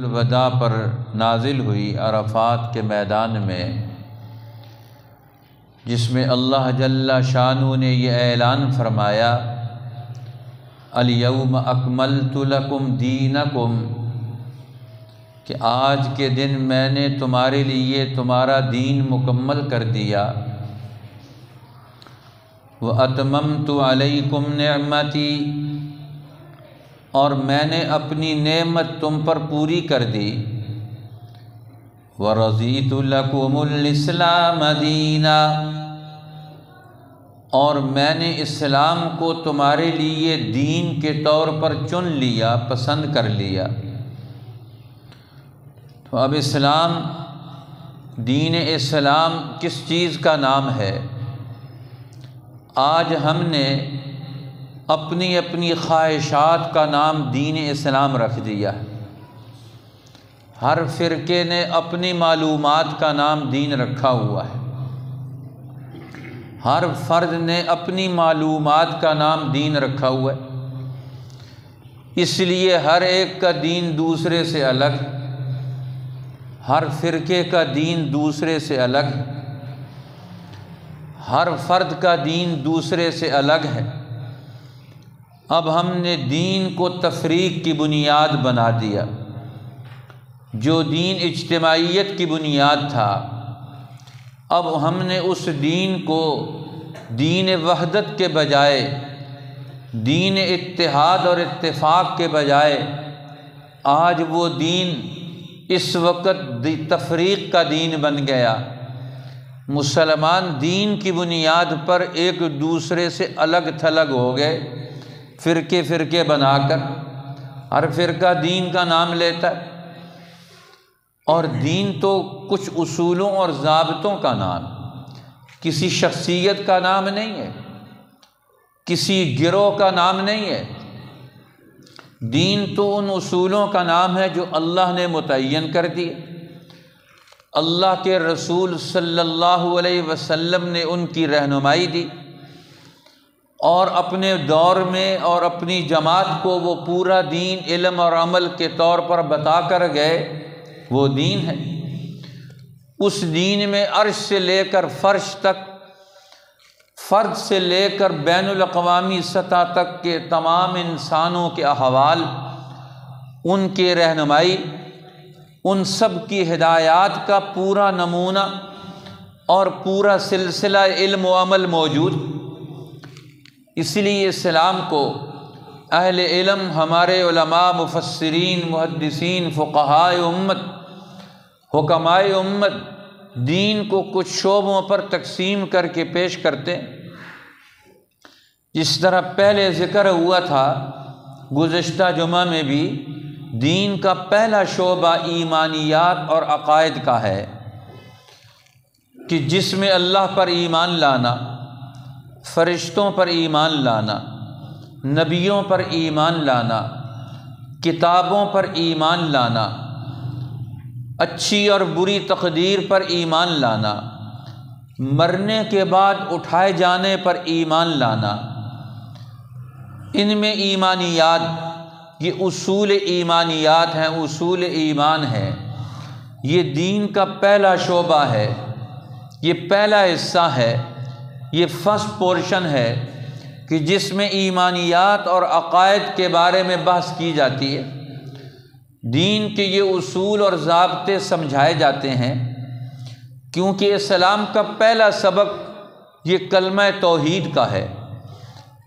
الوداع پر نازل ہوئی عرفات کے میدان میں، جس میں اللہ جل شانہ نے یہ اعلان فرمایا الیوم اکملت لکم دینکم، کہ آج کے دن میں نے تمہارے لیے تمہارا دین مکمل کر دیا، واتممت علیکم نعمتی، اور میں نے اپنی نعمت تم پر پوری کر دی، وَرَضِيتُ لَكُمُ الْإِسْلَامَ دِينًا، اور میں نے اسلام کو تمہارے لیے دین کے طور پر چن لیا، پسند کر لیا۔ تو اب اسلام، دین اسلام کس چیز کا نام ہے؟ آج ہم نے اپنی اپنی خواہشات کا نام دین اسلام رکھ دیا ہے۔ ہر فرقے نے اپنی معلومات کا نام دین رکھا ہوا ہے، ہر فرد نے اپنی معلومات کا نام دین رکھا ہوا ہے، اس لیے ہر ایک کا دین دوسرے سے الگ، ہر فرقے کا دین دوسرے سے الگ، ہر فرد کا دین دوسرے سے الگ ہے۔ اب ہم نے دین کو تفریق کی بنیاد بنا دیا۔ جو دین اجتماعیت کی بنیاد تھا، اب ہم نے اس دین کو دین وحدت کے بجائے، دین اتحاد اور اتفاق کے بجائے، آج وہ دین اس وقت تفریق کا دین بن گیا۔ مسلمان دین کی بنیاد پر ایک دوسرے سے الگ تھلگ ہو گئے، فرقے فرقے بنا کر، ہر فرقہ دین کا نام لیتا ہے، اور دین تو کچھ اصولوں اور ضابطوں کا نام، کسی شخصیت کا نام نہیں ہے، کسی گروہ کا نام نہیں ہے۔ دین تو ان اصولوں کا نام ہے جو اللہ نے متعین کر دیے، اللہ کے رسول صلی اللہ علیہ وسلم نے ان کی رہنمائی دی، اور اپنے دور میں اور اپنی جماعت کو وہ پورا دین علم اور عمل کے طور پر بتا کر گئے، وہ دین ہے۔ اس دین میں عرش سے لے کر فرش تک، فرد سے لے کر بین الاقوامی سطح تک کے تمام انسانوں کے احوال، ان کے رہنمائی، ان سب کی ہدایات کا پورا نمونہ اور پورا سلسلہ علم و عمل موجود۔ اس لیے اسلام کو اہل علم، ہمارے علماء، مفسرین، محدثین، فقہائے امت، حکمائے امت، دین کو کچھ شعبوں پر تقسیم کر کے پیش کرتے ہیں۔ جس طرح پہلے ذکر ہوا تھا گزشتہ جمعہ میں بھی، دین کا پہلا شعبہ ایمانیات اور عقائد کا ہے، کہ جس میں اللہ پر ایمان لانا، فرشتوں پر ایمان لانا، نبیوں پر ایمان لانا، کتابوں پر ایمان لانا، اچھی اور بری تقدیر پر ایمان لانا، مرنے کے بعد اٹھائے جانے پر ایمان لانا۔ ان میں ایمانیات، یہ اصول ایمانیات ہیں، اصول ایمان ہے، یہ دین کا پہلا شعبہ ہے، یہ پہلا حصہ ہے، یہ فرسٹ پورشن ہے، کہ جس میں ایمانیات اور عقائد کے بارے میں بحث کی جاتی ہے، دین کے یہ اصول اور ضابطے سمجھائے جاتے ہیں، کیونکہ اسلام کا پہلا سبق یہ کلمہ توحید کا ہے،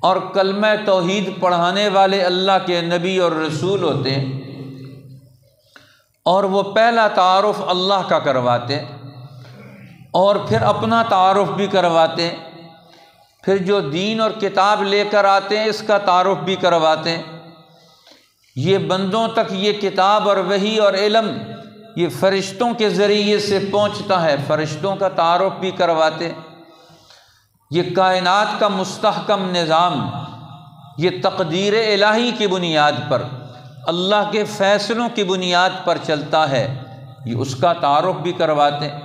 اور کلمہ توحید پڑھانے والے اللہ کے نبی اور رسول ہوتے ہیں، اور وہ پہلا تعارف اللہ کا کرواتے ہیں، اور پھر اپنا تعارف بھی کرواتے ہیں، پھر جو دین اور کتاب لے کر آتے ہیں اس کا تعارف بھی کرواتے ہیں۔ یہ بندوں تک یہ کتاب اور وحی اور علم یہ فرشتوں کے ذریعے سے پہنچتا ہے، فرشتوں کا تعارف بھی کرواتے ہیں۔ یہ کائنات کا مستحکم نظام، یہ تقدیر الہی کی بنیاد پر، اللہ کے فیصلوں کی بنیاد پر چلتا ہے، یہ اس کا تعارف بھی کرواتے ہیں۔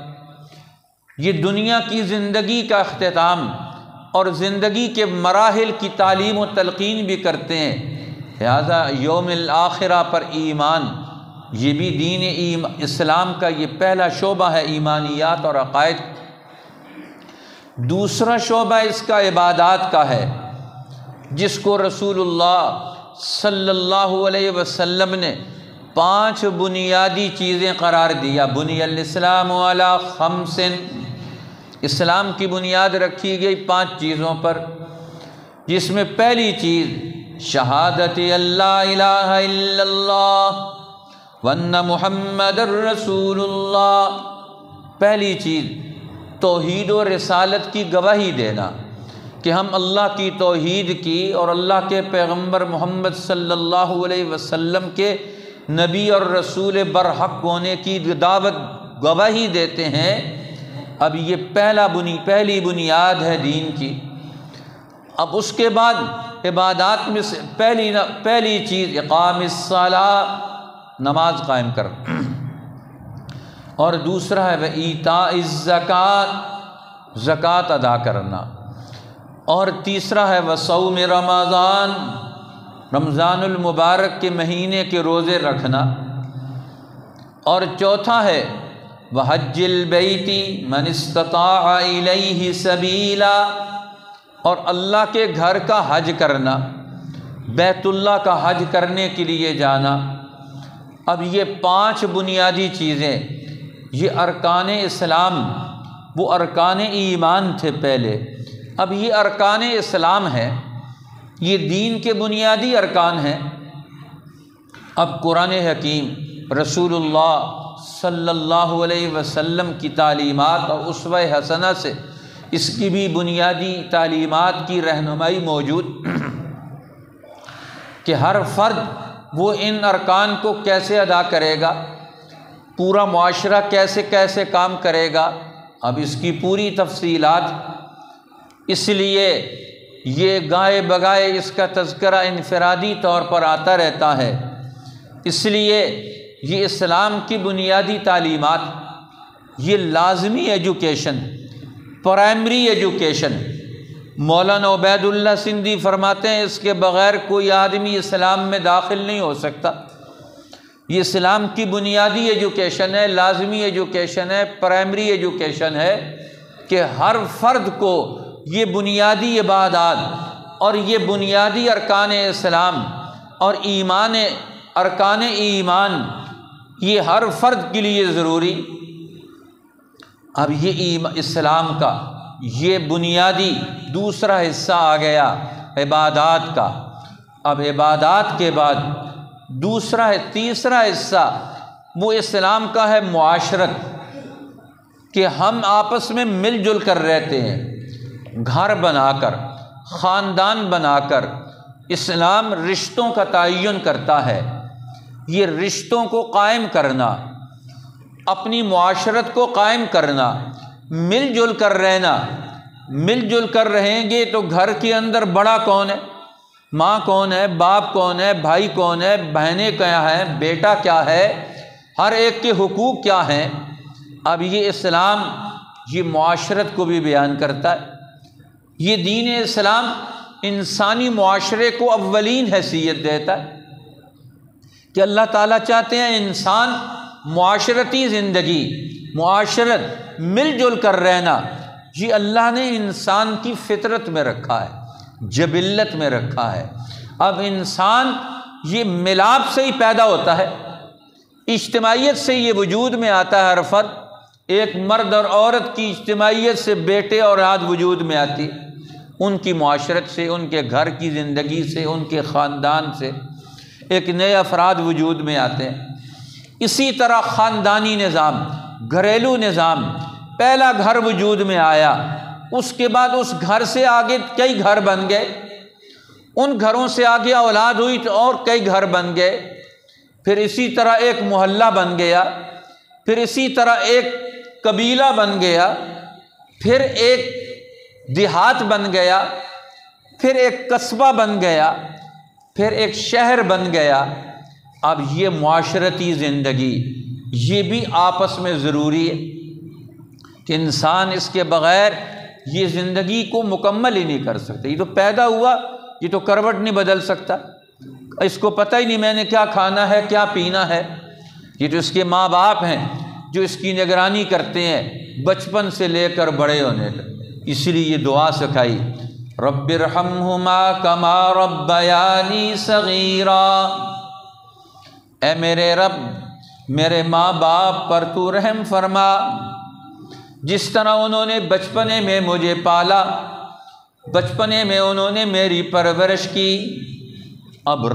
یہ دنیا کی زندگی کا اختتام اور زندگی کے مراحل کی تعلیم و تلقین بھی کرتے ہیں، لہذا یوم الآخرہ پر ایمان یہ بھی دین اسلام کا یہ پہلا شعبہ ہے ایمانیات اور عقائد۔ دوسرا شعبہ اس کا عبادات کا ہے، جس کو رسول اللہ صلی اللہ علیہ وسلم نے 5 بنیادی چیزیں قرار دیا۔ بنی الاسلام علی 5، اسلام کی بنیاد رکھی گئی 5 چیزوں پر، جس میں پہلی چیز شہادت اللہ الہ الا اللہ وان محمد الرسول اللہ۔ پہلی چیز توحید و رسالت کی گواہی دینا کہ ہم اللہ کی توحید کی اور اللہ کے پیغمبر محمد صلی اللہ علیہ وسلم کے نبی اور رسول برحق ہونے کی دعوت گواہی دیتے ہیں۔ اب یہ پہلی بنیاد ہے دین کی۔ اب اس کے بعد عبادات میں سے پہلی چیز اقام الصلاۃ، نماز قائم کرنا، اور دوسرا ہے ایتاء الزکوٰۃ، زکوٰۃ ادا کرنا، اور تیسرا ہے وصوم رمضان، رمضان المبارک کے مہینے کے روزے رکھنا، اور چوتھا ہے وحج البیت من استطاع الیہ سبیلا، اور اللہ کے گھر کا حج کرنا، بیت اللہ کا حج کرنے کے لیے جانا۔ اب یہ 5 بنیادی چیزیں، یہ ارکان اسلام، وہ ارکان ایمان تھے پہلے، اب یہ ارکان اسلام ہے، یہ دین کے بنیادی ارکان ہیں۔ اب قرآن حکیم رسول اللہ صلی اللہ علیہ وسلم کی تعلیمات اور اسوہ حسنہ سے اس کی بھی بنیادی تعلیمات کی رہنمائی موجود کہ ہر فرد وہ ان ارکان کو کیسے ادا کرے گا، پورا معاشرہ کیسے کیسے کام کرے گا، اب اس کی پوری تفصیلات۔ اس لیے یہ گائے بگائے اس کا تذکرہ انفرادی طور پر آتا رہتا ہے۔ اس لیے یہ اسلام کی بنیادی تعلیمات، یہ لازمی ایجوکیشن، پرائمری ایجوکیشن، مولانا عبید اللہ سندھی فرماتے ہیں اس کے بغیر کوئی آدمی اسلام میں داخل نہیں ہو سکتا۔ یہ اسلام کی بنیادی ایجوکیشن ہے، لازمی ایجوکیشن ہے، پرائمری ایجوکیشن ہے کہ ہر فرد کو یہ بنیادی عبادات اور یہ بنیادی ارکان اسلام اور ارکان ایمان یہ ہر فرد کے لیے ضروری۔ اب یہ اسلام کا یہ بنیادی دوسرا حصہ آ گیا عبادات کا۔ اب عبادات کے بعد تیسرا حصہ وہ اسلام کا ہے معاشرت، کہ ہم آپس میں مل جل کر رہتے ہیں، گھر بنا کر، خاندان بنا کر۔ اسلام رشتوں کا تعین کرتا ہے، یہ رشتوں کو قائم کرنا، اپنی معاشرت کو قائم کرنا، مل جل کر رہنا۔ مل جل کر رہیں گے تو گھر کے اندر بڑا کون ہے، ماں کون ہے، باپ کون ہے، بھائی کون ہے، بہنیں کیا ہیں، بیٹا کیا ہے، ہر ایک کے حقوق کیا ہیں۔ اب یہ اسلام یہ معاشرت کو بھی بیان کرتا ہے۔ یہ دین اسلام انسانی معاشرے کو اولین حیثیت دیتا ہے کہ اللہ تعالیٰ چاہتے ہیں انسان معاشرتی زندگی، معاشرت، مل جل کر رہنا، یہ اللہ نے انسان کی فطرت میں رکھا ہے، جبلت میں رکھا ہے۔ اب انسان یہ ملاپ سے ہی پیدا ہوتا ہے، اجتماعیت سے یہ وجود میں آتا ہے۔ ہر فرد، ایک مرد اور عورت کی اجتماعیت سے بیٹے اور اولاد وجود میں آتی، ان کی معاشرت سے، ان کے گھر کی زندگی سے، ان کے خاندان سے ایک نئے افراد وجود میں آتے ہیں۔ اسی طرح خاندانی نظام، گھریلو نظام، پہلا گھر وجود میں آیا، اس کے بعد اس گھر سے آگے کئی گھر بن گئے، ان گھروں سے آگے اولاد ہوئی تو اور کئی گھر بن گئے، پھر اسی طرح ایک محلہ بن گیا، پھر اسی طرح ایک قبیلہ بن گیا، پھر ایک دیہات بن گیا، پھر ایک قصبہ بن گیا، پھر ایک شہر بن گیا۔ اب یہ معاشرتی زندگی یہ بھی آپس میں ضروری ہے کہ انسان اس کے بغیر یہ زندگی کو مکمل ہی نہیں کر سکتا۔ یہ تو پیدا ہوا، یہ تو کروٹ نہیں بدل سکتا، اس کو پتہ ہی نہیں میں نے کیا کھانا ہے، کیا پینا ہے، یہ تو اس کے ماں باپ ہیں جو اس کی نگرانی کرتے ہیں بچپن سے لے کر بڑے ہونے تک، اسی لیے یہ دعا سکھائی، رب ارحمہما کما ربیانی صغیرا، اے میرے رب میرے ماں باپ پر تو رحم فرما، جس طرح انہوں نے بچپنے میں مجھے پالا، بچپنے میں انہوں نے میری پرورش کی۔ اب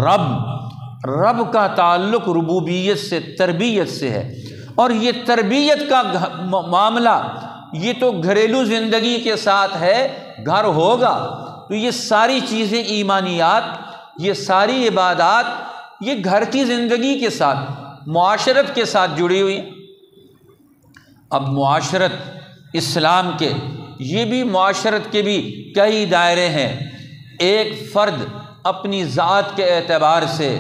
رب کا تعلق ربوبیت سے، تربیت سے ہے، اور یہ تربیت کا معاملہ یہ تو گھریلو زندگی کے ساتھ ہے، گھر ہوگا تو یہ ساری چیزیں ایمانیات، یہ ساری عبادات یہ گھر کی زندگی کے ساتھ، معاشرت کے ساتھ جڑی ہوئی۔ اب معاشرت اسلام کے، یہ بھی معاشرت کے بھی کئی دائرے ہیں۔ ایک فرد اپنی ذات کے اعتبار سے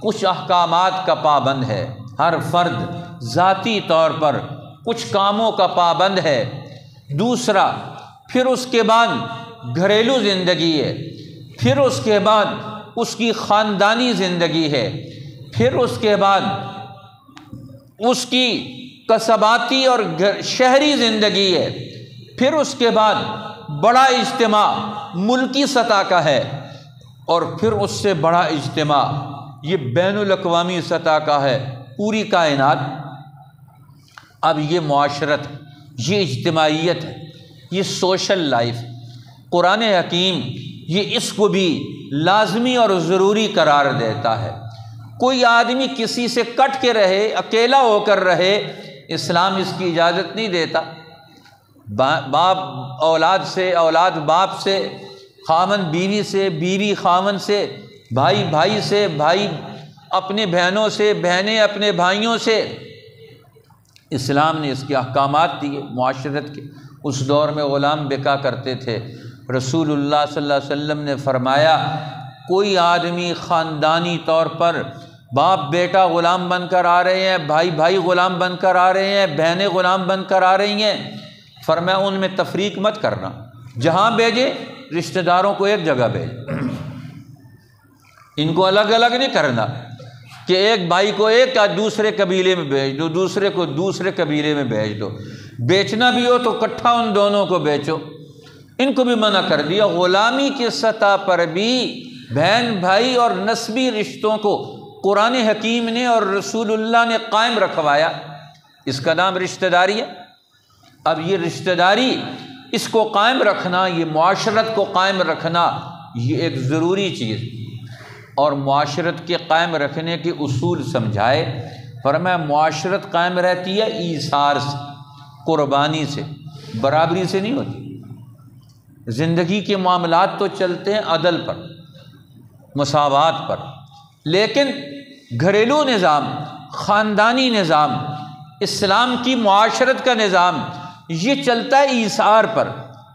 کچھ احکامات کا پابند ہے، ہر فرد ذاتی طور پر کچھ کاموں کا پابند ہے۔ دوسرا، پھر اس کے بعد گھریلو زندگی ہے، پھر اس کے بعد اس کی خاندانی زندگی ہے، پھر اس کے بعد اس کی قصباتی اور شہری زندگی ہے، پھر اس کے بعد بڑا اجتماع ملکی سطح کا ہے، اور پھر اس سے بڑا اجتماع یہ بین الاقوامی سطح کا ہے، پوری کائنات۔ اب یہ معاشرت، یہ اجتماعیت ہے، یہ سوشل لائف، قرآن حکیم یہ اس کو بھی لازمی اور ضروری قرار دیتا ہے۔ کوئی آدمی کسی سے کٹ کے رہے، اکیلا ہو کر رہے، اسلام اس کی اجازت نہیں دیتا۔ باپ اولاد سے، اولاد باپ سے، خاوند بیوی سے، بیوی خاوند سے، بھائی بھائی سے، بھائی اپنے بہنوں سے، بہنیں اپنے بھائیوں سے، اسلام نے اس کے احکامات دیے معاشرت کے۔ اس دور میں غلام بکا کرتے تھے، رسول اللہ صلی اللہ علیہ وسلم نے فرمایا کوئی آدمی خاندانی طور پر باپ بیٹا غلام بن کر آ رہے ہیں، بھائی بھائی غلام بن کر آ رہے ہیں، بہنیں غلام بن کر آ رہی ہیں، فرمایا ان میں تفریق مت کرنا، جہاں بھیجے رشتہ داروں کو ایک جگہ بھیج، ان کو الگ الگ نہیں کرنا کہ ایک بھائی کو ایک کا دوسرے قبیلے میں بھیج دو، دوسرے کو دوسرے قبیلے میں بھیج دو، بیچنا بھی ہو تو اکٹھا ان دونوں کو بیچو، ان کو بھی منع کر دیا۔ غلامی کی سطح پر بھی بہن بھائی اور نسبی رشتوں کو قرآن حکیم نے اور رسول اللہ نے قائم رکھوایا، اس کا نام رشتہ داری ہے۔ اب یہ رشتہ داری، اس کو قائم رکھنا، یہ معاشرت کو قائم رکھنا، یہ ایک ضروری چیز، اور معاشرت کے قائم رکھنے کے اصول سمجھائے۔ فرمایا معاشرت قائم رہتی ہے ایثار سے، قربانی سے، برابری سے نہیں ہوتی۔ زندگی کے معاملات تو چلتے ہیں عدل پر، مساوات پر، لیکن گھریلو نظام، خاندانی نظام، اسلام کی معاشرت کا نظام یہ چلتا ہے ایثار پر،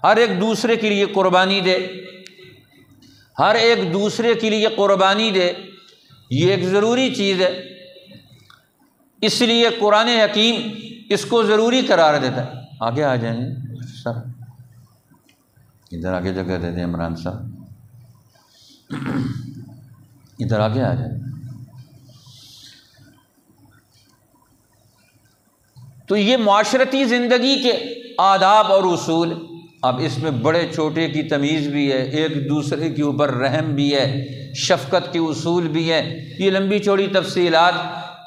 ہر ایک دوسرے کے لیے قربانی دے، ہر ایک دوسرے کے لیے قربانی دے، یہ ایک ضروری چیز ہے۔ اس لیے قرآن حکیم اس کو ضروری قرار دیتا ہے۔ آگے آ جائیں سر، ادھر آگے جگہ دے دیں عمران صاحب، ادھر آگے آ جائیں۔ تو یہ معاشرتی زندگی کے آداب اور اصول، اب اس میں بڑے چھوٹے کی تمیز بھی ہے، ایک دوسرے کے اوپر رحم بھی ہے، شفقت کے اصول بھی ہے، یہ لمبی چوڑی تفصیلات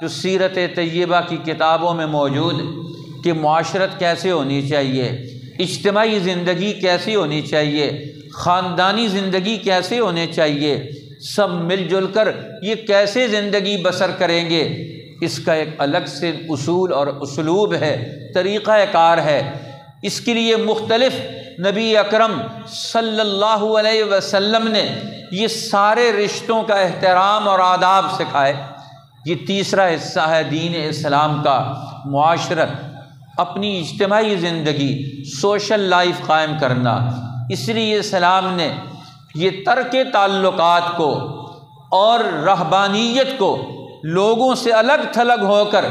جو سیرت طیبہ کی کتابوں میں موجود کہ معاشرت کیسے ہونی چاہیے، اجتماعی زندگی کیسی ہونی چاہیے، خاندانی زندگی کیسے ہونے چاہیے، سب مل جل کر یہ کیسے زندگی بسر کریں گے، اس کا ایک الگ سے اصول اور اسلوب ہے، طریقہ کار ہے۔ اس کے لیے مختلف نبی اکرم صلی اللہ علیہ وسلم نے یہ سارے رشتوں کا احترام اور آداب سکھائے۔ یہ تیسرا حصہ ہے دین اسلام کا، معاشرت، اپنی اجتماعی زندگی، سوشل لائف قائم کرنا۔ اس لیے اسلام نے یہ ترک تعلقات کو اور رہبانیت کو، لوگوں سے الگ تھلگ ہو کر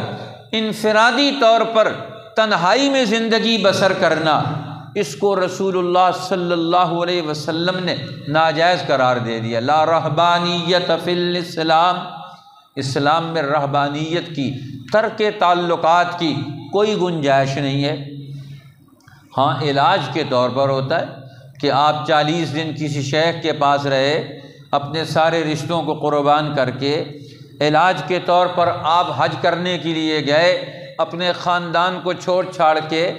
انفرادی طور پر تنہائی میں زندگی بسر کرنا، اس کو رسول اللہ صلی اللہ علیہ وسلم نے ناجائز قرار دے دیا۔ لا رہبانیت فی الاسلام، اسلام میں رہبانیت کی، ترک تعلقات کی کوئی گنجائش نہیں ہے۔ ہاں علاج کے طور پر ہوتا ہے کہ آپ 40 دن کسی شیخ کے پاس رہے، اپنے سارے رشتوں کو قربان کر کے، علاج کے طور پر آپ حج کرنے کے لیے گئے، اپنے خاندان کو چھوڑ چھاڑ کے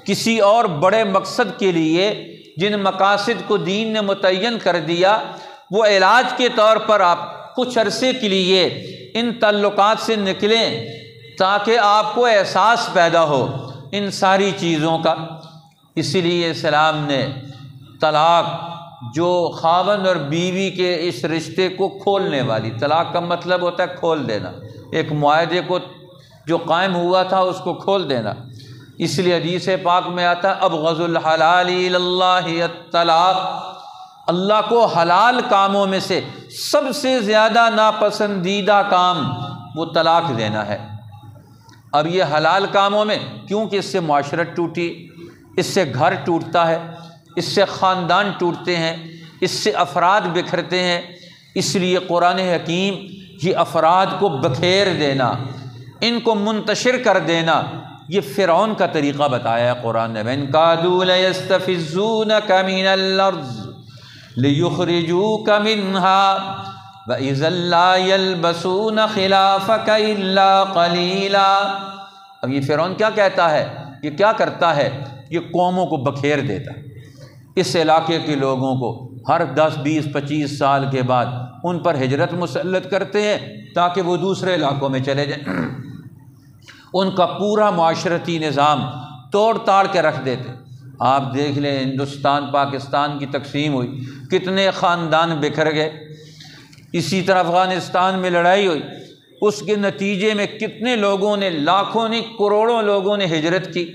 کسی اور بڑے مقصد کے لیے جن مقاصد کو دین نے متعین کر دیا، وہ علاج کے طور پر آپ کچھ عرصے کے لیے ان تعلقات سے نکلیں تاکہ آپ کو احساس پیدا ہو ان ساری چیزوں کا۔ اسی لیے اسلام نے طلاق، جو خاوند اور بیوی کے اس رشتے کو کھولنے والی، طلاق کا مطلب ہوتا ہے کھول دینا، ایک معاہدے کو جو قائم ہوا تھا اس کو کھول دینا۔ اس لیے حدیث پاک میں آتا ہے ابغض الحلال الی اللہ الطلاق، اللہ کو حلال کاموں میں سے سب سے زیادہ ناپسندیدہ کام وہ طلاق دینا ہے۔ اب یہ حلال کاموں میں، کیونکہ اس سے معاشرت ٹوٹی، اس سے گھر ٹوٹتا ہے، اس سے خاندان ٹوٹتے ہیں، اس سے افراد بکھرتے ہیں، اس لیے قرآن حکیم یہ افراد کو بکھیر دینا، ان کو منتشر کر دینا، یہ فرعون کا طریقہ بتایا ہے قرآن نے۔ وَإِن كَادُوا لَيَسْتَفِزُّونَكَ مِنَ الْأَرْضِ لِيُخْرِجُوكَ مِنْهَا وَإِذًا لَا يَلْبَسُونَ خِلَافَكَ إِلَّا قَلِيلًا۔ اب یہ فرعون کیا کہتا ہے، یہ کیا کرتا ہے، یہ قوموں کو بکھیر دیتا ہے، اس علاقے کے لوگوں کو ہر 10 20 25 سال کے بعد ان پر ہجرت مسلط کرتے ہیں تاکہ وہ دوسرے علاقوں میں چلے جائیں، ان کا پورا معاشرتی نظام توڑ تاڑ کے رکھ دیتے۔ آپ دیکھ لیں ہندوستان پاکستان کی تقسیم ہوئی، کتنے خاندان بکھر گئے، اسی طرح افغانستان میں لڑائی ہوئی، اس کے نتیجے میں کتنے لوگوں نے، لاکھوں نہیں کروڑوں لوگوں نے ہجرت کی۔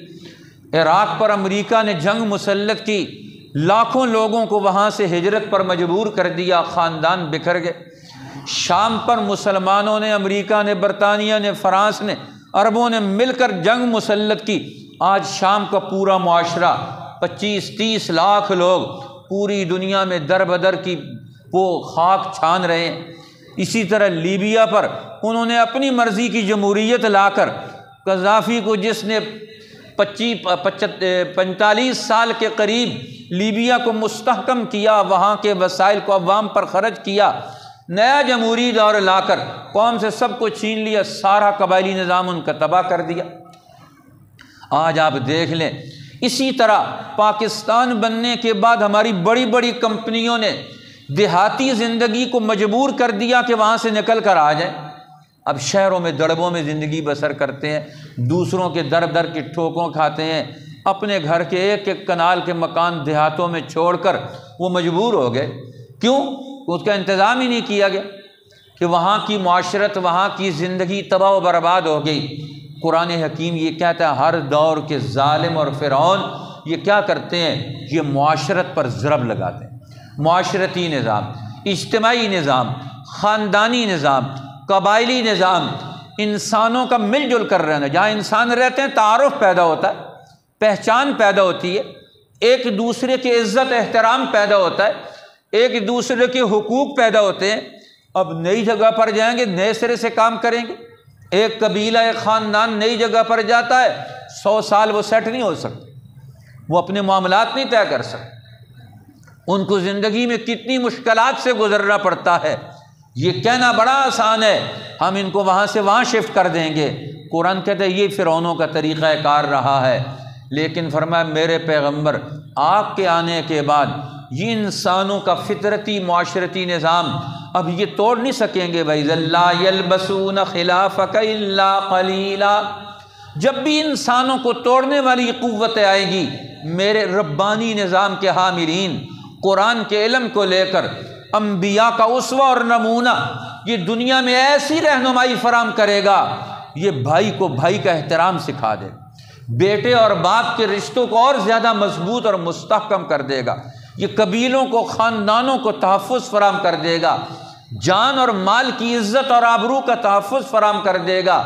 عراق پر امریکہ نے جنگ مسلط کی، لاکھوں لوگوں کو وہاں سے ہجرت پر مجبور کر دیا، خاندان بکھر گئے۔ شام پر مسلمانوں نے، امریکہ نے، برطانیہ نے، فرانس نے، عربوں نے مل کر جنگ مسلط کی۔ آج شام کا پورا معاشرہ 25-30 لاکھ لوگ پوری دنیا میں در بدر کی وہ خاک چھان رہے ہیں۔ اسی طرح لیبیا پر انہوں نے اپنی مرضی کی جمہوریت لا کر قذافی کو، جس نے 45 سال کے قریب لیبیا کو مستحکم کیا، وہاں کے وسائل کو عوام پر خرچ کیا، نیا جمہوری دور لا کر قوم سے سب کو چھین لیا، سارا قبائلی نظام ان کا تباہ کر دیا۔ آج آپ دیکھ لیں اسی طرح پاکستان بننے کے بعد ہماری بڑی بڑی کمپنیوں نے دیہاتی زندگی کو مجبور کر دیا کہ وہاں سے نکل کر آ جائیں۔ اب شہروں میں دڑبوں میں زندگی بسر کرتے ہیں، دوسروں کے در در کی ٹھوکوں کھاتے ہیں، اپنے گھر کے ایک ایک کنال کے مکان دیہاتوں میں چھوڑ کر وہ مجبور ہو گئے۔ کیوں؟ اس کا انتظام ہی نہیں کیا گیا کہ وہاں کی معاشرت، وہاں کی زندگی تباہ و برباد ہو گئی۔ قرآن حکیم یہ کہتا ہے ہر دور کے ظالم اور فرعون یہ کیا کرتے ہیں، یہ معاشرت پر ضرب لگاتے ہیں۔ معاشرتی نظام، اجتماعی نظام، خاندانی نظام، قبائلی نظام، انسانوں کا مل جل کر رہنا، جہاں انسان رہتے ہیں تعارف پیدا ہوتا ہے، پہچان پیدا ہوتی ہے، ایک دوسرے کی عزت احترام پیدا ہوتا ہے، ایک دوسرے کے حقوق پیدا ہوتے ہیں۔ اب نئی جگہ پر جائیں گے، نئے سرے سے کام کریں گے۔ ایک قبیلہ، ایک خاندان نئی جگہ پر جاتا ہے، 100 سال وہ سیٹ نہیں ہو سکتے، وہ اپنے معاملات نہیں طے کر سکتے، ان کو زندگی میں کتنی مشکلات سے گزرنا پڑتا ہے۔ یہ کہنا بڑا آسان ہے ہم ان کو وہاں سے وہاں شفٹ کر دیں گے۔ قرآن کہتا ہے یہ فرعونوں کا طریقہ کار رہا ہے، لیکن فرمایا میرے پیغمبر آپ کے آنے کے بعد یہ انسانوں کا فطرتی معاشرتی نظام اب یہ توڑ نہیں سکیں گے۔ وَإِذًا لَا يَلْبَسُونَ خِلَافَكَ إِلَّا قَلِيلًا، جب بھی انسانوں کو توڑنے والی قوتیں آئیں گی، میرے ربانی نظام کے حاملین، قرآن کے علم کو لے کر انبیاء کا اسوہ اور نمونہ، یہ دنیا میں ایسی رہنمائی فراہم کرے گا، یہ بھائی کو بھائی کا احترام سکھا دے، بیٹے اور باپ کے رشتوں کو اور زیادہ مضبوط اور مستحکم کر دے گا، یہ قبیلوں کو، خاندانوں کو تحفظ فراہم کر دے گا، جان اور مال کی عزت اور آبرو کا تحفظ فراہم کر دے گا۔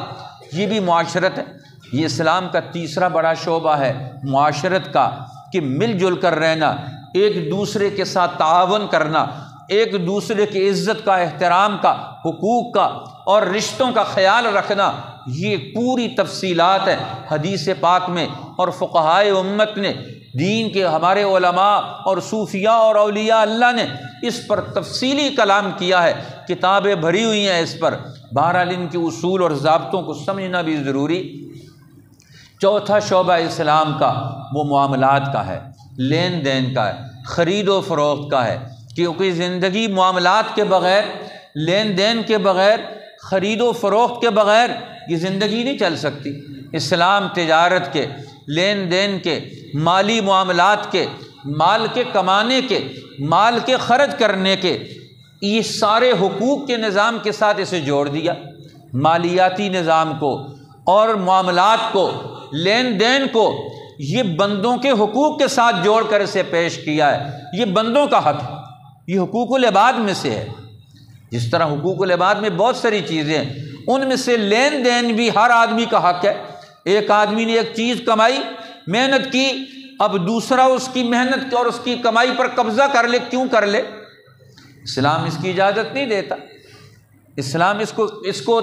یہ بھی معاشرت ہے، یہ اسلام کا تیسرا بڑا شعبہ ہے معاشرت کا، کہ مل جل کر رہنا، ایک دوسرے کے ساتھ تعاون کرنا، ایک دوسرے کی عزت کا، احترام کا، حقوق کا اور رشتوں کا خیال رکھنا، یہ پوری تفصیلات ہیں حدیث پاک میں، اور فقہائے امت نے، دین کے ہمارے علماء اور صوفیاء اور اولیاء اللہ نے اس پر تفصیلی کلام کیا ہے، کتابیں بھری ہوئی ہیں اس پر۔ بہرحال ان کے اصول اور ضابطوں کو سمجھنا بھی ضروری۔ چوتھا شعبہ اسلام کا وہ معاملات کا ہے، لین دین کا ہے، خرید و فروخت کا ہے، کیونکہ زندگی معاملات کے بغیر، لین دین کے بغیر، خرید و فروخت کے بغیر یہ زندگی نہیں چل سکتی۔ اسلام تجارت کے، لین دین کے، مالی معاملات کے، مال کے کمانے کے، مال کے خرچ کرنے کے، یہ سارے حقوق کے نظام کے ساتھ اسے جوڑ دیا۔ مالیاتی نظام کو اور معاملات کو، لین دین کو، یہ بندوں کے حقوق کے ساتھ جوڑ کر اسے پیش کیا ہے۔ یہ بندوں کا حق ہے، یہ حقوق العباد میں سے ہے۔ جس طرح حقوق العباد میں بہت ساری چیزیں ہیں، ان میں سے لین دین بھی ہر آدمی کا حق ہے۔ ایک آدمی نے ایک چیز کمائی، محنت کی، اب دوسرا اس کی محنت اور اس کی کمائی پر قبضہ کر لے، کیوں کر لے؟ اسلام اس کی اجازت نہیں دیتا۔ اسلام اس کو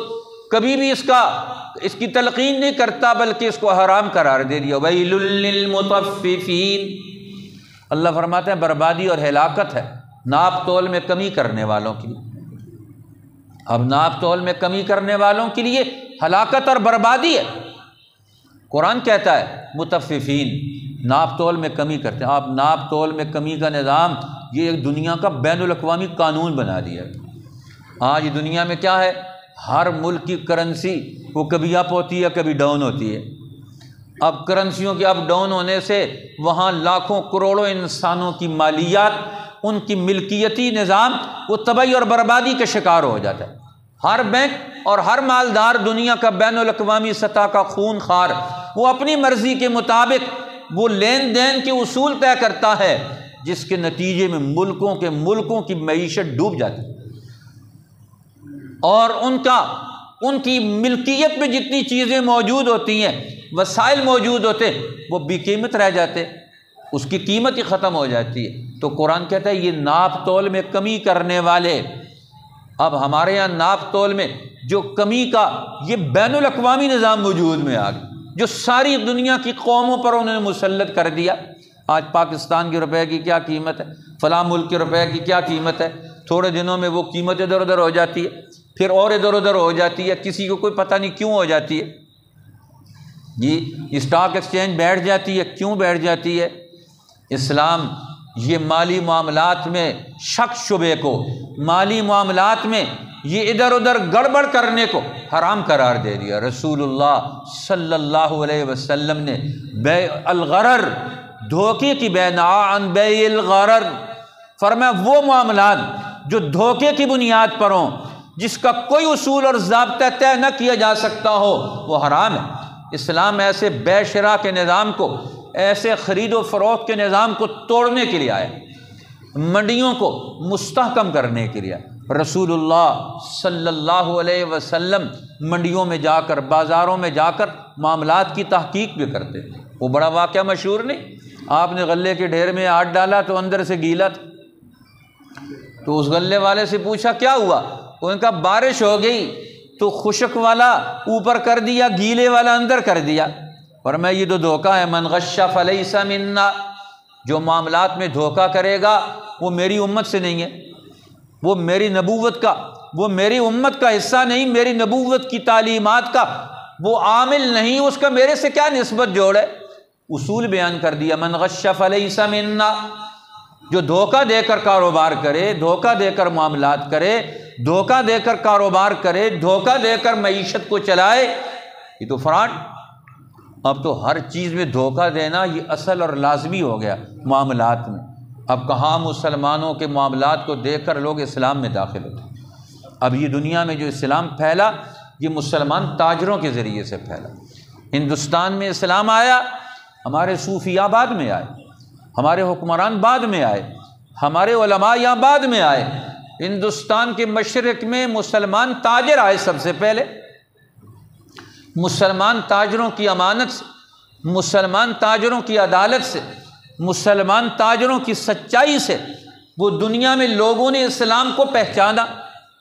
کبھی بھی اس کی تلقین نہیں کرتا، بلکہ اس کو حرام قرار دے دیا۔ ویل للمطففین، اللہ فرماتے ہیں بربادی اور ہلاکت ہے ناپ تول میں کمی کرنے والوں کے لیے۔ اب ناپ تول میں کمی کرنے والوں کے لیے ہلاکت اور بربادی ہے۔ قرآن کہتا ہے مطففین، ناپ تول میں کمی کرتے ہیں۔ آپ ناپ تول میں کمی کا نظام یہ ایک دنیا کا بین الاقوامی قانون بنا دیا۔ آج دنیا میں کیا ہے، ہر ملک کی کرنسی وہ کبھی اپ ہوتی ہے کبھی ڈاؤن ہوتی ہے۔ اب کرنسیوں کے اپ ڈاؤن ہونے سے وہاں لاکھوں کروڑوں انسانوں کی مالیات، ان کی ملکیتی نظام وہ تباہی اور بربادی کا شکار ہو جاتا ہے۔ ہر بینک اور ہر مالدار دنیا کا بین الاقوامی سطح کا خون خار، وہ اپنی مرضی کے مطابق وہ لین دین کے اصول طے کرتا ہے، جس کے نتیجے میں ملکوں کی معیشت ڈوب جاتی ہے، اور ان کی ملکیت میں جتنی چیزیں موجود ہوتی ہیں، وسائل موجود ہوتے، وہ بے قیمت رہ جاتے، اس کی قیمت ہی ختم ہو جاتی ہے۔ تو قرآن کہتا ہے یہ ناپ تول میں کمی کرنے والے، اب ہمارے یہاں ناپ تول میں جو کمی کا یہ بین الاقوامی نظام موجود میں آ گیا، جو ساری دنیا کی قوموں پر انہوں نے مسلط کر دیا۔ آج پاکستان کے روپے کی کیا قیمت ہے، فلاں ملک کے روپے کی کیا قیمت ہے، تھوڑے دنوں میں وہ قیمت ادھر ادھر ہو جاتی ہے، پھر اور ادھر ادھر ہو جاتی ہے، کسی کو کوئی پتہ نہیں کیوں ہو جاتی ہے۔ یہ اسٹاک ایکسچینج بیٹھ جاتی ہے، کیوں بیٹھ جاتی ہے؟ اسلام یہ مالی معاملات میں شک شبے کو، مالی معاملات میں یہ ادھر ادھر گڑبڑ کرنے کو حرام قرار دے دیا۔ رسول اللہ صلی اللہ علیہ وسلم نے بیع الغرر، دھوکے کی بے، نہا عن بیع الغرر، فرمایا وہ معاملات جو دھوکے کی بنیاد پر ہوں، جس کا کوئی اصول اور ضابطہ طے نہ کیا جا سکتا ہو، وہ حرام ہے۔ اسلام ایسے بے شرا کے نظام کو، ایسے خرید و فروخت کے نظام کو توڑنے کے لیے آئے، منڈیوں کو مستحکم کرنے کے لیے۔ رسول اللہ صلی اللہ علیہ وسلم منڈیوں میں جا کر، بازاروں میں جا کر معاملات کی تحقیق بھی کرتے۔ وہ بڑا واقعہ مشہور نہیں، آپ نے غلے کے ڈھیر میں ہاتھ ڈالا تو اندر سے گیلا تھا، تو اس غلے والے سے پوچھا کیا ہوا؟ ان کا بارش ہو گئی تو خشک والا اوپر کر دیا، گیلے والا اندر کر دیا۔ فرمایا یہ تو دھوکہ ہے، من غش فلیس منا، جو معاملات میں دھوکہ کرے گا وہ میری امت سے نہیں ہے، وہ میری نبوت کا، وہ میری امت کا حصہ نہیں، میری نبوت کی تعلیمات کا وہ عامل نہیں، اس کا میرے سے کیا نسبت جوڑ ہے؟ اصول بیان کر دیا، من غش فلیس منا، جو دھوکہ دے کر کاروبار کرے، دھوکہ دے کر معاملات کرے، دھوکہ دے کر کاروبار کرے، دھوکہ دے کر معیشت کو چلائے، یہ تو فراڈ۔ اب تو ہر چیز میں دھوکہ دینا یہ اصل اور لازمی ہو گیا معاملات میں۔ اب کہاں مسلمانوں کے معاملات کو دیکھ کر لوگ اسلام میں داخل ہوتے ہیں۔ اب یہ دنیا میں جو اسلام پھیلا یہ مسلمان تاجروں کے ذریعے سے پھیلا۔ ہندوستان میں اسلام آیا، ہمارے صوفیاء بعد میں آئے، ہمارے حکمران بعد میں آئے، ہمارے علماء یہاں بعد میں آئے۔ ہندوستان کے مشرق میں مسلمان تاجر آئے سب سے پہلے۔ مسلمان تاجروں کی امانت سے، مسلمان تاجروں کی عدالت سے، مسلمان تاجروں کی سچائی سے وہ دنیا میں لوگوں نے اسلام کو پہچانا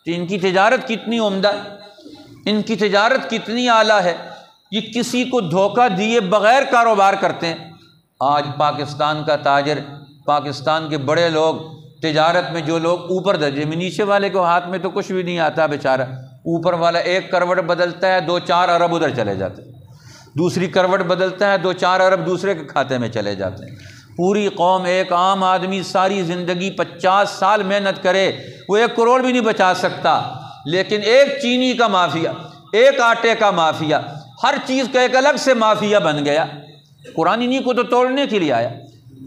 کہ ان کی تجارت کتنی عمدہ ہے، ان کی تجارت کتنی اعلیٰ ہے، یہ کسی کو دھوکہ دیے بغیر کاروبار کرتے ہیں۔ آج پاکستان کا تاجر، پاکستان کے بڑے لوگ تجارت میں، جو لوگ اوپر درجے میں، نیچے والے کو ہاتھ میں تو کچھ بھی نہیں آتا بیچارہ، اوپر والا ایک کروٹ بدلتا ہے 2-4 ارب ادھر چلے جاتے ہیں، دوسری کروٹ بدلتا ہے 2-4 ارب دوسرے کے کھاتے میں چلے جاتے ہیں۔ پوری قوم، ایک عام آدمی ساری زندگی 50 سال محنت کرے، وہ 1 کروڑ بھی نہیں بچا سکتا، لیکن ایک چینی کا مافیا، ایک آٹے کا مافیا، ہر چیز کا ایک الگ سے مافیا بن گیا۔ قرآن انہی کو تو توڑنے کے لیے آیا۔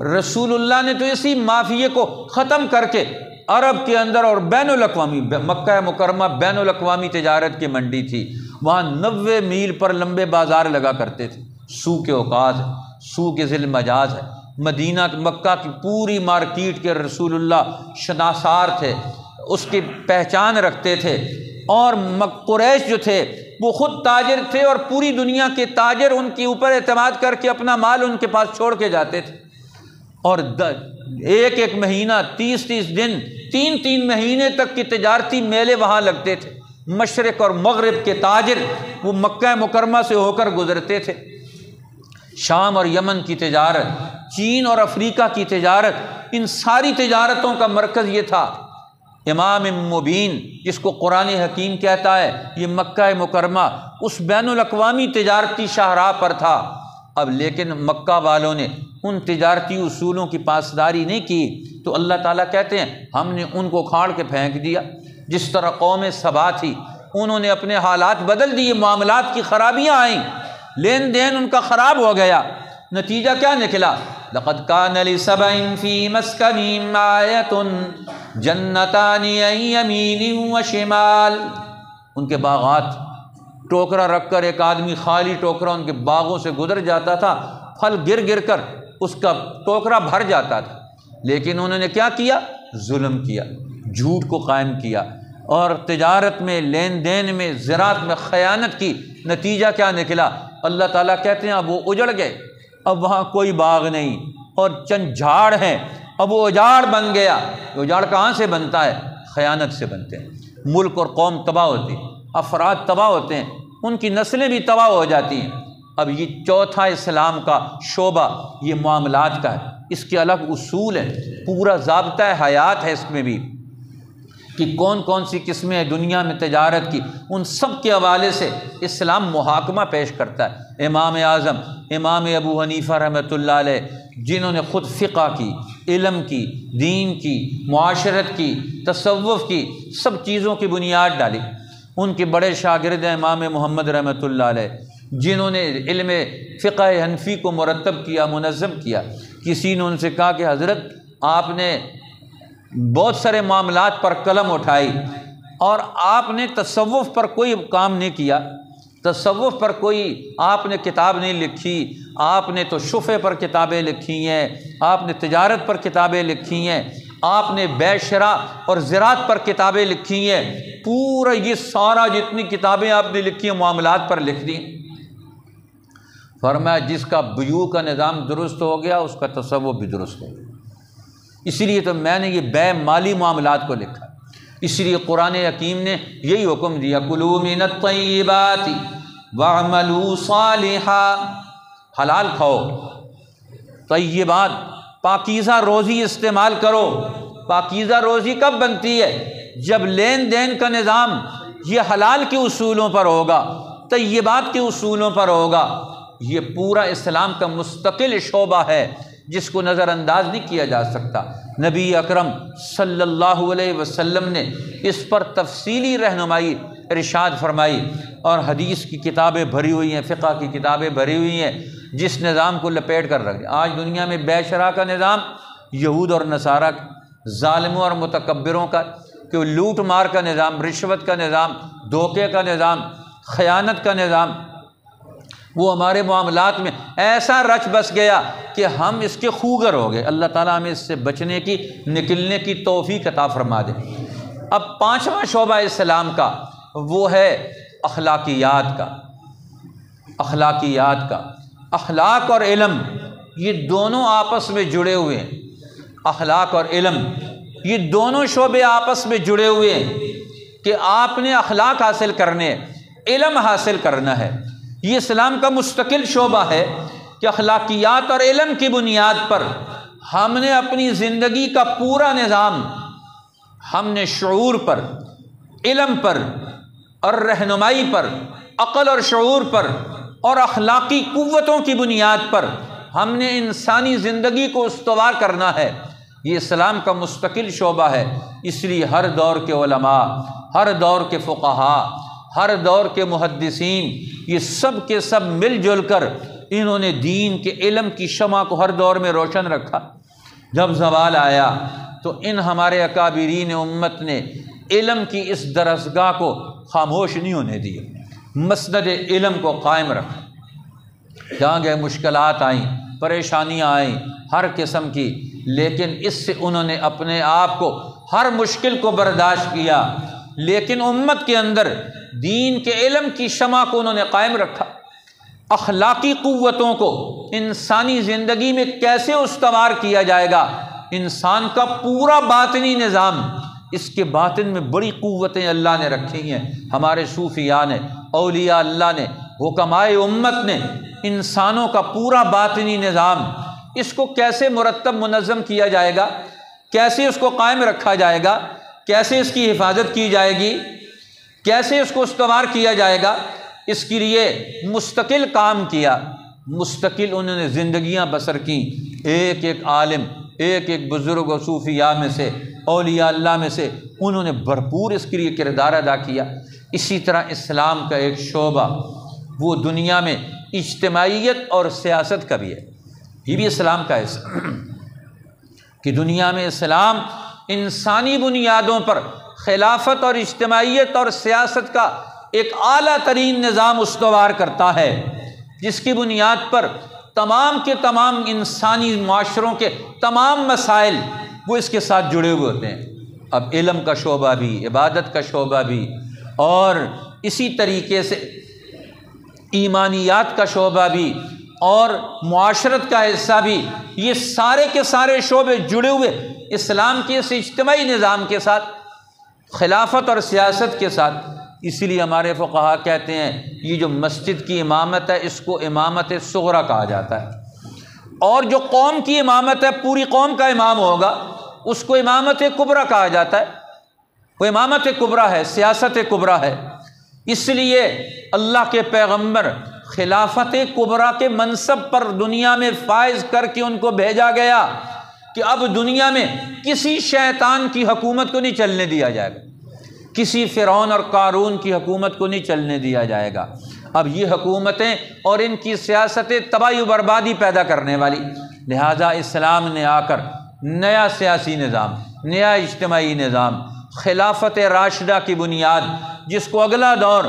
رسول اللہ نے تو اسی مافیے کو ختم کر کے عرب کے اندر اور بین الاقوامی، مکہ مکرمہ بین الاقوامی تجارت کی منڈی تھی، وہاں 90 میل پر لمبے بازار لگا کرتے تھے۔ سوق اوقات ہے، سوق ذی المجاز ہے، مدینہ مکہ کی پوری مارکیٹ کے رسول اللہ شناسار تھے، اس کی پہچان رکھتے تھے۔ اور قریش جو تھے وہ خود تاجر تھے، اور پوری دنیا کے تاجر ان کے اوپر اعتماد کر کے اپنا مال ان کے پاس چھوڑ کے جاتے تھے، اور ایک مہینہ 30 دن 3 مہینے تک کی تجارتی میلے وہاں لگتے تھے۔ مشرق اور مغرب کے تاجر وہ مکہ مکرمہ سے ہو کر گزرتے تھے۔ شام اور یمن کی تجارت، چین اور افریقہ کی تجارت، ان ساری تجارتوں کا مرکز یہ تھا۔ امام مبین جس کو قرآن حکیم کہتا ہے، یہ مکہ مکرمہ اس بین الاقوامی تجارتی شاہراہ پر تھا۔ اب لیکن مکہ والوں نے ان تجارتی اصولوں کی پاسداری نہیں کی، تو اللہ تعالیٰ کہتے ہیں ہم نے ان کو کھاڑ کے پھینک دیا۔ جس طرح قوم سبا تھی، انہوں نے اپنے حالات بدل دیے، معاملات کی خرابیاں آئیں، لین دین ان کا خراب ہو گیا۔ نتیجہ کیا نکلا؟ لقد كان لسبع في مسكنهم آية جنتان عن يمين وشمال۔ ان کے باغات، ٹوکرا رکھ کر ایک آدمی خالی ٹوکرا ان کے باغوں سے گزر جاتا تھا، پھل گر گر کر اس کا ٹوکرا بھر جاتا تھا، لیکن انہوں نے کیا کیا؟ ظلم کیا، جھوٹ کو قائم کیا، اور تجارت میں، لین دین میں، زراعت میں خیانت کی۔ نتیجہ کیا نکلا؟ اللہ تعالیٰ کہتے ہیں اب وہ اجڑ گئے، اب وہاں کوئی باغ نہیں، اور چند جھاڑ ہیں، اب وہ اجاڑ بن گیا۔ اجاڑ کہاں سے بنتا ہے؟ خیانت سے بنتے ہیں۔ ملک اور قوم تباہ ہوتی ہے، افراد تباہ ہوتے ہیں، ان کی نسلیں بھی تباہ ہو جاتی ہیں۔ اب یہ چوتھا اسلام کا شعبہ یہ معاملات کا ہے، اس کے الگ اصول ہیں، پورا ضابطہ حیات ہے اس میں بھی، کہ کون کون سی قسمیں ہیں دنیا میں تجارت کی، ان سب کے حوالے سے اسلام محاکمہ پیش کرتا ہے۔ امام اعظم امام ابو حنیفہ رحمۃ اللہ علیہ، جنہوں نے خود فقہ کی، علم کی، دین کی، معاشرت کی، تصوف کی، سب چیزوں کی بنیاد ڈالی۔ ان کے بڑے شاگرد ہیں امام محمد رحمۃ اللہ علیہ، جنہوں نے علم فقہ حنفی کو مرتب کیا، منظم کیا۔ کسی نے ان سے کہا کہ حضرت آپ نے بہت سارے معاملات پر قلم اٹھائی اور آپ نے تصوف پر کوئی کام نہیں کیا، تصوف پر کوئی آپ نے کتاب نہیں لکھی، آپ نے تو شفع پر کتابیں لکھی ہیں، آپ نے تجارت پر کتابیں لکھی ہیں، آپ نے بیع شراء اور زراعت پر کتابیں لکھی ہیں، پورا یہ سارا جتنی کتابیں آپ نے لکھی ہیں معاملات پر لکھ دی۔ فرمایا جس کا بیوع کا نظام درست ہو گیا اس کا تصوف بھی درست ہو گیا۔ اسی لیے تو میں نے یہ بیع مالی معاملات کو لکھا، اسی لیے قرآن حکیم نے یہی حکم دیا کلوا من الطیبات واعملوا صالحا، حلال کھاؤ، طیبات پاکیزہ روزی استعمال کرو۔ پاکیزہ روزی کب بنتی ہے؟ جب لین دین کا نظام یہ حلال کے اصولوں پر ہوگا، طیبات کے اصولوں پر ہوگا۔ یہ پورا اسلام کا مستقل شعبہ ہے جس کو نظر انداز نہیں کیا جا سکتا۔ نبی اکرم صلی اللہ علیہ وسلم نے اس پر تفصیلی رہنمائی ارشاد فرمائی، اور حدیث کی کتابیں بھری ہوئی ہیں، فقہ کی کتابیں بھری ہوئی ہیں، جس نظام کو لپیٹ کر رکھ دیا۔ آج دنیا میں بیع شراء کا نظام یہود اور نصارہ، ظالموں اور متکبروں کا، کہ لوٹ مار کا نظام، رشوت کا نظام، دھوکے کا نظام، خیانت کا نظام، وہ ہمارے معاملات میں ایسا رچ بس گیا کہ ہم اس کے خوگر ہو گئے۔ اللہ تعالیٰ ہمیں اس سے بچنے کی، نکلنے کی توفیق عطا فرما دے۔ اب پانچواں شعبہ اسلام کا وہ ہے اخلاقیات کا۔ اخلاقیات کا، اخلاق اور علم یہ دونوں آپس میں جڑے ہوئے ہیں۔ اخلاق اور علم یہ دونوں شعبے آپس میں جڑے ہوئے ہیں کہ آپ نے اخلاق حاصل کرنے، علم حاصل کرنا ہے۔ یہ اسلام کا مستقل شعبہ ہے کہ اخلاقیات اور علم کی بنیاد پر ہم نے اپنی زندگی کا پورا نظام، ہم نے شعور پر، علم پر اور رہنمائی پر، عقل اور شعور پر اور اخلاقی قوتوں کی بنیاد پر ہم نے انسانی زندگی کو استوار کرنا ہے۔ یہ اسلام کا مستقل شعبہ ہے۔ اس لیے ہر دور کے علماء، ہر دور کے فقہاء، ہر دور کے محدثین، یہ سب کے سب مل جل کر انہوں نے دین کے علم کی شمع کو ہر دور میں روشن رکھا۔ جب زوال آیا تو ان ہمارے اکابرین امت نے علم کی اس درسگاہ کو خاموش نہیں ہونے دیا، مسند علم کو قائم رکھا۔ جہاں گئے مشکلات آئیں، پریشانیاں آئیں ہر قسم کی، لیکن اس سے انہوں نے اپنے آپ کو، ہر مشکل کو برداشت کیا، لیکن امت کے اندر دین کے علم کی شمع کو انہوں نے قائم رکھا۔ اخلاقی قوتوں کو انسانی زندگی میں کیسے استوار کیا جائے گا، انسان کا پورا باطنی نظام، اس کے باطن میں بڑی قوتیں اللہ نے رکھی ہیں۔ ہمارے صوفیاء نے، اولیاء اللہ نے، حکمائے امت نے انسانوں کا پورا باطنی نظام، اس کو کیسے مرتب منظم کیا جائے گا، کیسے اس کو قائم رکھا جائے گا، کیسے اس کی حفاظت کی جائے گی، کیسے اس کو استوار کیا جائے گا، اس کے لیے مستقل کام کیا، مستقل انہوں نے زندگیاں بسر کیں۔ ایک ایک عالم، ایک ایک بزرگ و صوفیاء میں سے، اولیاء اللہ میں سے انہوں نے بھرپور اس کے لیے کردار ادا کیا۔ اسی طرح اسلام کا ایک شعبہ وہ دنیا میں اجتماعیت اور سیاست کا بھی ہے، یہ بھی اسلام کا حصہ کہ دنیا میں اسلام انسانی بنیادوں پر خلافت اور اجتماعیت اور سیاست کا ایک اعلیٰ ترین نظام استوار کرتا ہے، جس کی بنیاد پر تمام کے تمام انسانی معاشروں کے تمام مسائل وہ اس کے ساتھ جڑے ہوئے ہوتے ہیں۔ اب علم کا شعبہ بھی، عبادت کا شعبہ بھی، اور اسی طریقے سے ایمانیات کا شعبہ بھی اور معاشرت کا حصہ بھی، یہ سارے کے سارے شعبے جڑے ہوئے اسلام کے اس اجتماعی نظام کے ساتھ، خلافت اور سیاست کے ساتھ۔ اسی لیے ہمارے فقہا کہتے ہیں یہ جو مسجد کی امامت ہے اس کو امامت صغریٰ کہا جاتا ہے، اور جو قوم کی امامت ہے، پوری قوم کا امام ہوگا، اس کو امامت کبریٰ کہا جاتا ہے۔ وہ امامت کبریٰ ہے، سیاست کبریٰ ہے۔ اس لیے اللہ کے پیغمبر خلافت کبریٰ کے منصب پر دنیا میں فائز کر کے ان کو بھیجا گیا کہ اب دنیا میں کسی شیطان کی حکومت کو نہیں چلنے دیا جائے گا، کسی فرعون اور قارون کی حکومت کو نہیں چلنے دیا جائے گا۔ اب یہ حکومتیں اور ان کی سیاستیں تباہی و بربادی پیدا کرنے والی، لہٰذا اسلام نے آ کر نیا سیاسی نظام، نیا اجتماعی نظام، خلافت راشدہ کی بنیاد، جس کو اگلا دور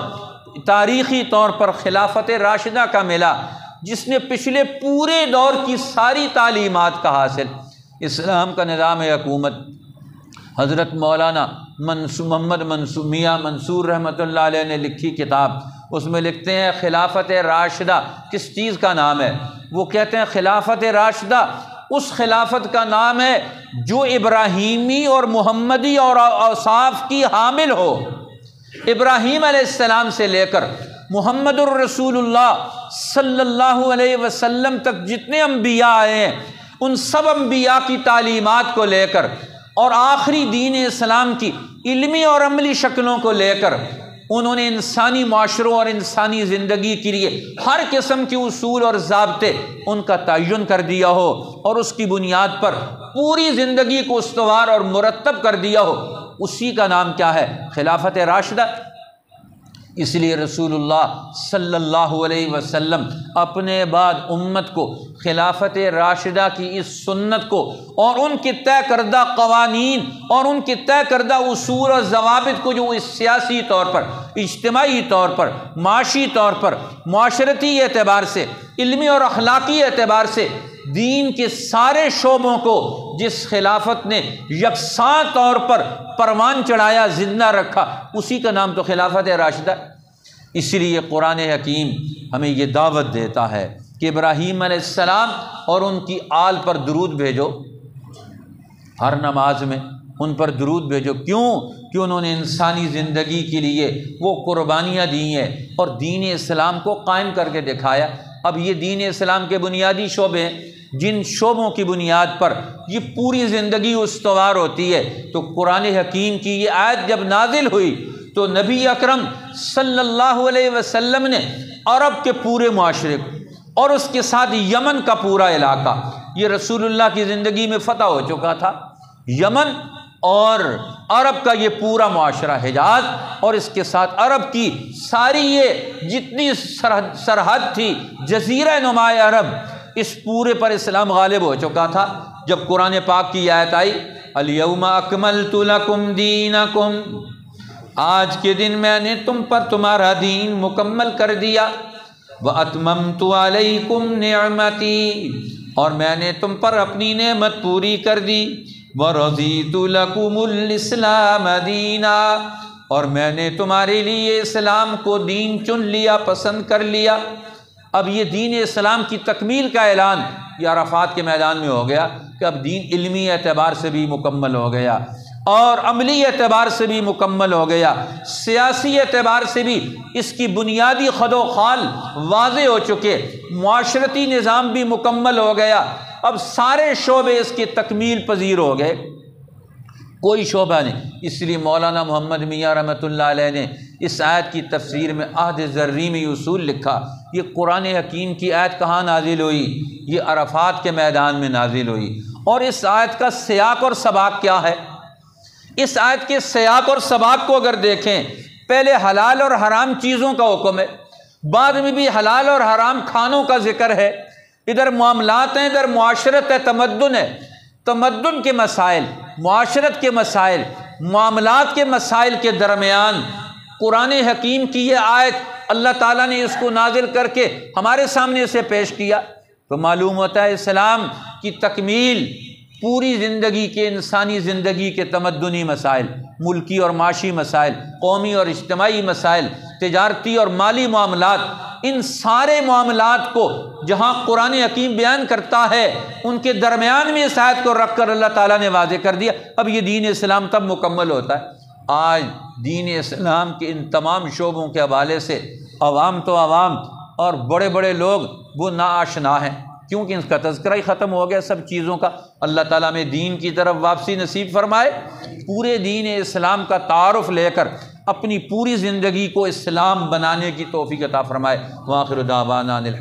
تاریخی طور پر خلافت راشدہ کا ملا، جس نے پچھلے پورے دور کی ساری تعلیمات کا حاصل، اسلام کا نظام حکومت۔ حضرت مولانا محمد میاں منصور رحمۃ اللہ علیہ نے لکھی کتاب، اس میں لکھتے ہیں خلافت راشدہ کس چیز کا نام ہے؟ وہ کہتے ہیں خلافت راشدہ اس خلافت کا نام ہے جو ابراہیمی اور محمدی اور اوصاف کی حامل ہو۔ ابراہیم علیہ السلام سے لے کر محمد الرسول اللہ صلی اللہ علیہ وسلم تک جتنے انبیاء آئے ہیں، ان سب انبیاء کی تعلیمات کو لے کر اور آخری دین اسلام کی علمی اور عملی شکلوں کو لے کر انہوں نے انسانی معاشروں اور انسانی زندگی کے لیے ہر قسم کے اصول اور ضابطے ان کا تعین کر دیا ہو، اور اس کی بنیاد پر پوری زندگی کو استوار اور مرتب کر دیا ہو، اسی کا نام کیا ہے؟ خلافت راشدہ۔ اس لیے رسول اللہ صلی اللہ علیہ وسلم اپنے بعد امت کو خلافت راشدہ کی اس سنت کو اور ان کے طے کردہ قوانین اور ان کے طے کردہ اصول اور ضوابط کو، جو اس سیاسی طور پر، اجتماعی طور پر، معاشی طور پر، معاشرتی اعتبار سے، علمی اور اخلاقی اعتبار سے دین کے سارے شعبوں کو جس خلافت نے یکساں طور پر پروان چڑھایا، زندہ رکھا، اسی کا نام تو خلافت راشدہ۔ اسی لیے قرآن حکیم ہمیں یہ دعوت دیتا ہے کہ ابراہیم علیہ السلام اور ان کی آل پر درود بھیجو، ہر نماز میں ان پر درود بھیجو۔ کیوں کہ انہوں نے انسانی زندگی کے لیے وہ قربانیاں دی ہیں اور دین اسلام کو قائم کر کے دکھایا۔ اب یہ دین اسلام کے بنیادی شعبے ہیں، جن شعبوں کی بنیاد پر یہ پوری زندگی استوار ہوتی ہے۔ تو قرآن حکیم کی یہ آیت جب نازل ہوئی تو نبی اکرم صلی اللہ علیہ وسلم نے عرب کے پورے معاشرے کو اور اس کے ساتھ یمن کا پورا علاقہ، یہ رسول اللہ کی زندگی میں فتح ہو چکا تھا۔ یمن اور عرب کا یہ پورا معاشرہ، حجاز اور اس کے ساتھ عرب کی ساری یہ جتنی سرحد تھی، جزیرہ نما عرب، اس پورے پر اسلام غالب ہو چکا تھا۔ جب قرآن پاک کی آیت آئی الیوم اکملت لکم دینکم، آج کے دن میں نے تم پر تمہارا دین مکمل کر دیا، واتممت علیکم نعمتی، اور میں نے تم پر اپنی نعمت پوری کر دی، وَرَضِيتُ لَكُمُ الْإِسْلَامَ دِينًا، اور میں نے تمہارے لیے اسلام کو دین چن لیا، پسند کر لیا۔ اب یہ دین اسلام کی تکمیل کا اعلان یہ عرفات کے میدان میں ہو گیا کہ اب دین علمی اعتبار سے بھی مکمل ہو گیا اور عملی اعتبار سے بھی مکمل ہو گیا، سیاسی اعتبار سے بھی اس کی بنیادی خد و خال واضح ہو چکے، معاشرتی نظام بھی مکمل ہو گیا، اب سارے شعبے اس کے تکمیل پذیر ہو گئے، کوئی شعبہ نہیں۔ اس لیے مولانا محمد میاں رحمۃ اللہ علیہ نے اس آیت کی تفسیر میں عہد ذری میں اصول لکھا، یہ قرآن حکیم کی آیت کہاں نازل ہوئی؟ یہ عرفات کے میدان میں نازل ہوئی۔ اور اس آیت کا سیاق اور سباق کیا ہے؟ اس آیت کے سیاق اور سباق کو اگر دیکھیں، پہلے حلال اور حرام چیزوں کا حکم ہے، بعد میں بھی حلال اور حرام کھانوں کا ذکر ہے، ادھر معاملات ہیں، ادھر معاشرت ہے، تمدن ہے، تمدن کے مسائل، معاشرت کے مسائل، معاملات کے مسائل کے درمیان قرآن حکیم کی یہ آیت اللہ تعالیٰ نے اس کو نازل کر کے ہمارے سامنے اسے پیش کیا، تو معلوم ہوتا ہے اسلام کی تکمیل پوری زندگی کے، انسانی زندگی کے تمدنی مسائل، ملکی اور معاشی مسائل، قومی اور اجتماعی مسائل، تجارتی اور مالی معاملات، ان سارے معاملات کو جہاں قرآن حکیم بیان کرتا ہے ان کے درمیان میں اس آیت کو رکھ کر اللہ تعالیٰ نے واضح کر دیا۔ اب یہ دین اسلام تب مکمل ہوتا ہے۔ آج دین اسلام کے ان تمام شعبوں کے حوالے سے عوام تو عوام اور بڑے بڑے لوگ وہ ناآشنا ہیں، کیونکہ اس کا تذکرہ ہی ختم ہو گیا سب چیزوں کا۔ اللہ تعالیٰ میں دین کی طرف واپسی نصیب فرمائے، پورے دین اسلام کا تعارف لے کر اپنی پوری زندگی کو اسلام بنانے کی توفیق عطا فرمائے۔ وآخر دعوانا الحمد